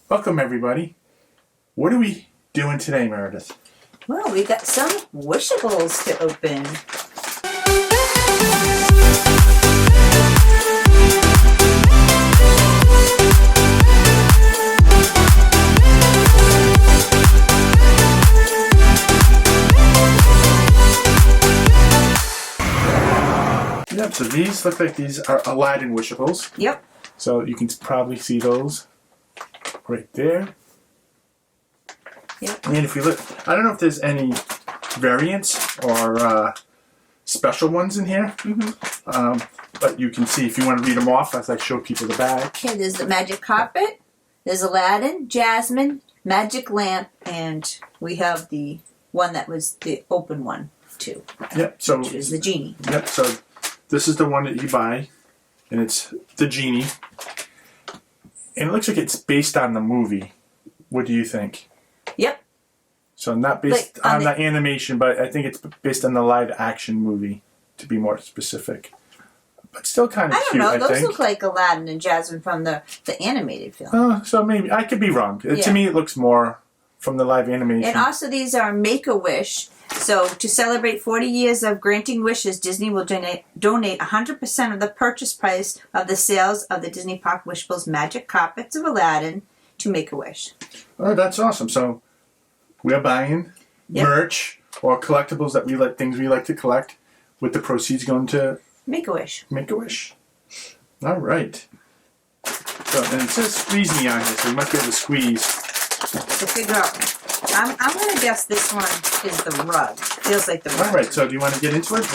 Welcome, everybody. What are we doing today, Meredith? Well, we got some Wishables to open. Yep, so these look like these are Alladdin Wishables. Yep. So you can probably see those right there. Yep. And if we look, I don't know if there's any variants or special ones in here. Mm-hmm. But you can see if you want to read them off as I show people the bag. Okay, there's the magic carpet. There's Aladdin, Jasmine, magic lamp, and we have the one that was the open one too. Yep. So which is the Genie. Yep. So this is the one that you buy, and it's the Genie. And it looks like it's based on the movie. What do you think? Yep. So not based on the animation, but I think it's based on the live action movie, to be more specific. But still kind of cute, I don't know. Those think. look like Aladdin and Jasmine from the animated film. So maybe. I could be wrong. Yeah. To me, it looks more from the live animation. And also these are Make-A-Wish. So to celebrate 40 years of granting wishes, Disney will donate 100% of the purchase price of the sales of the Disney Park Wishables Magic Carpets of Aladdin to Make-A-Wish. Oh, that's awesome. So we're buying merch or collectibles that we like, things we like to collect, with the proceeds going to Make-A-Wish. Make-A-Wish. All right. So, and it says squeeze me on here, so you might be able to squeeze. To figure out. I'm going to guess this one is the rug. Feels like the rug. All right, so do you want to get into it?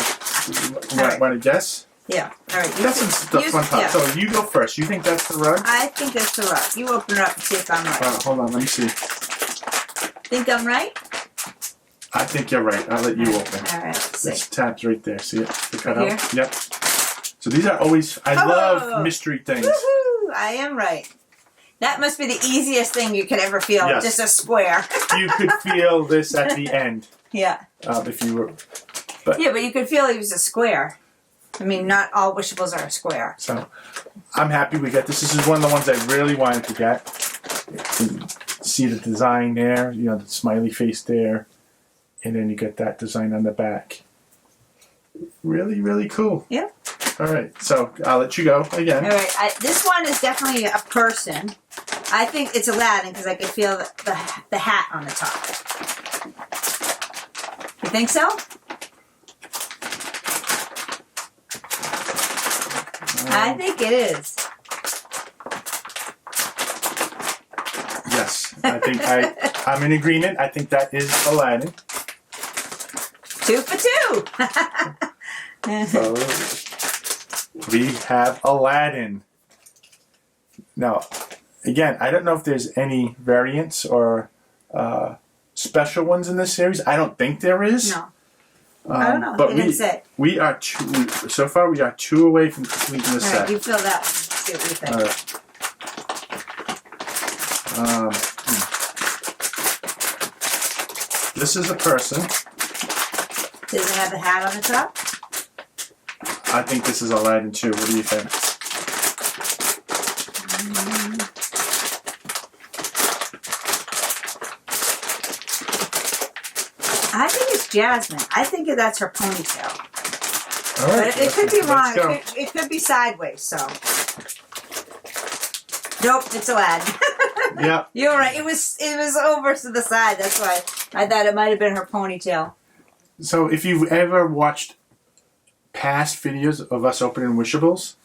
Want to guess? Yeah. All right. That's the fun part. Yeah. So you go first. You think that's the rug? I think that's the rug. You open it up and see if I'm right. Hold on, let me see. Think I'm right? I think you're right. I'll let you open. All right. It's tabbed right there. See it? The Right cutout? here? Yep. So these are always, I love mystery things. Woohoo! I am right. That must be the easiest thing you could ever feel. Yes. Just a square. You could feel this at the end. Yeah. If you were. Yeah, but you could feel it was a square. I mean, not all Wishables are a square. So, I'm happy we got this. This is one of the ones I really wanted to get. You can see the design there, you know, the smiley face there. And then you get that design on the back. Really, really cool. Yeah. All right, so I'll let you go again. All right. This one is definitely a person. I think it's Aladdin because I can feel the hat on the top. You think so? I think it is. Yes, I think I'm in agreement. I think that is Aladdin. 2 for 2. So we have Aladdin. Now, again, I don't know if there's any variants or special ones in this series. I don't think there is. No. I don't know. But It didn't say. we are two. So far, we are 2 away from completing the All set. right, you feel that one. See what you think. All right. This is a person. Does it have a hat on the top? I think this is Aladdin too. What do you think? I think it's Jasmine. I think that's her ponytail. All right. But it could be wrong. Let's go. It could be sideways, so. Nope, it's Aladdin. Yeah. You're right. It was over to the side. That's why I thought it might have been her ponytail. So if you've ever watched past videos of us opening Wishables,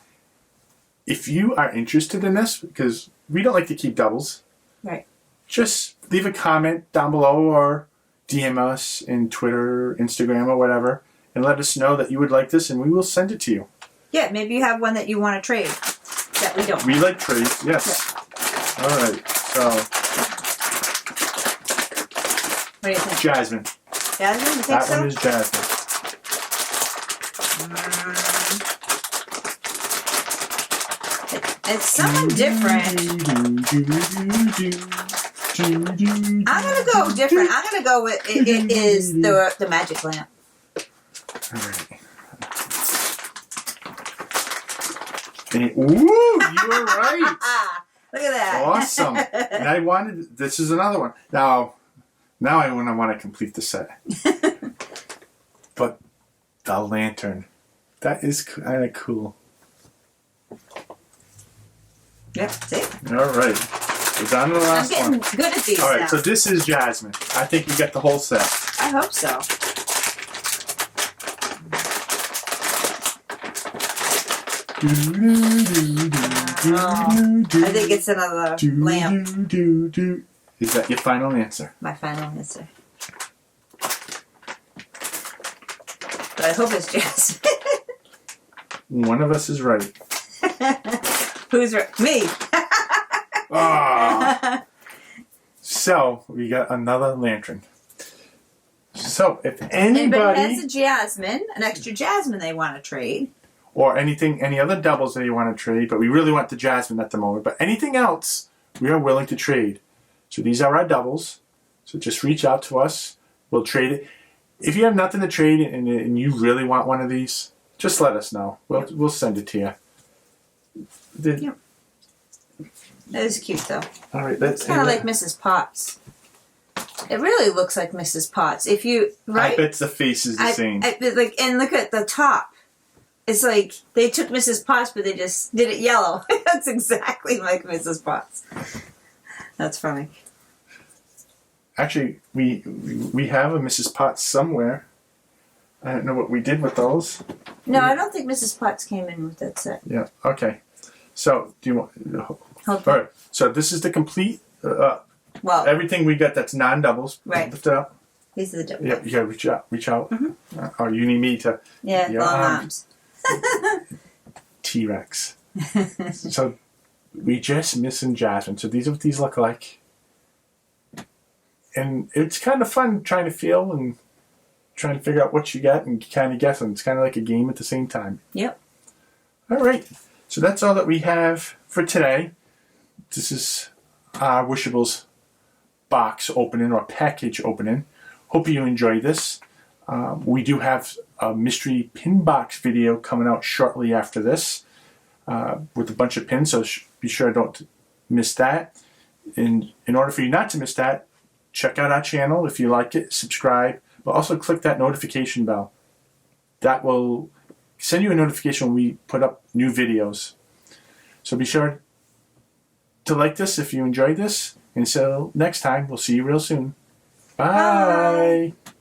if you are interested in this, because we don't like to keep doubles, Right. just leave a comment down below or DM us in Twitter, Instagram, or whatever, and let us know that you would like this, and we will send it to you. Yeah, maybe you have one that you want to trade that we don't. We like trades, yes. Yeah. All right, so What do you think? Jasmine. Jasmine, you think That so? one is Jasmine. It's someone different. I'm gonna go different. I'm gonna go with it is the magic lamp. All right. Ooh, you were right. Look at that. Awesome. And I wanted, this is another one. Now I want to complete the set. But the lantern, that is kind of cool. Yep, see? All right. We're down to the last I'm one. getting good at these All right, now. so this is Jasmine. I think you get the whole set. I hope so. I think it's another lamp. Is that your final answer? My final answer. But I hope it's Jasmine. One of us is right. Who's right? Me. Ah. So we got another lantern. So if Anybody anybody has a Jasmine, an extra Jasmine they want to trade. or any other doubles that you want to trade, but we really want the Jasmine at the moment. But anything else, we are willing to trade. So these are our doubles. So just reach out to us. We'll trade it. If you have nothing to trade and you really want one of these, just let us know. We'll send it to you. Yep. That is cute though. All right, It's kind of like Mrs. Potts. It really looks like Mrs. Potts. If you right, I bet the face is the same. Like, and look at the top. It's like they took Mrs. Potts, but they just did it yellow. That's exactly like Mrs. Potts. That's funny. Actually, we have a Mrs. Potts somewhere. I don't know what we did with those. No, I don't think Mrs. Potts came in with that set. Yeah. Okay. So do you want? Hold All right. So this is the complete. Well, Everything we got that's non-doubles. Right. Lift it up. these are the double. Yeah. You gotta reach out. Reach out. Mm-hmm. Or you need me to. Yeah, Yeah, long arms. T-Rex. So we just missing Jasmine. So these are what these look like. And it's kind of fun trying to feel and trying to figure out what you get and kind of guessing. It's kind of like a game at the same time. Yep. All right. So that's all that we have for today. This is our Wishables box opening or package opening. Hope you enjoyed this. We do have a mystery pin box video coming out shortly after this with a bunch of pins, so be sure don't miss that. And in order for you not to miss that, check out our channel if you like it, subscribe, but also click that notification bell. That will send you a notification when we put up new videos. So be sure to like this if you enjoyed this. And so next time, we'll see you real soon. Bye. Bye.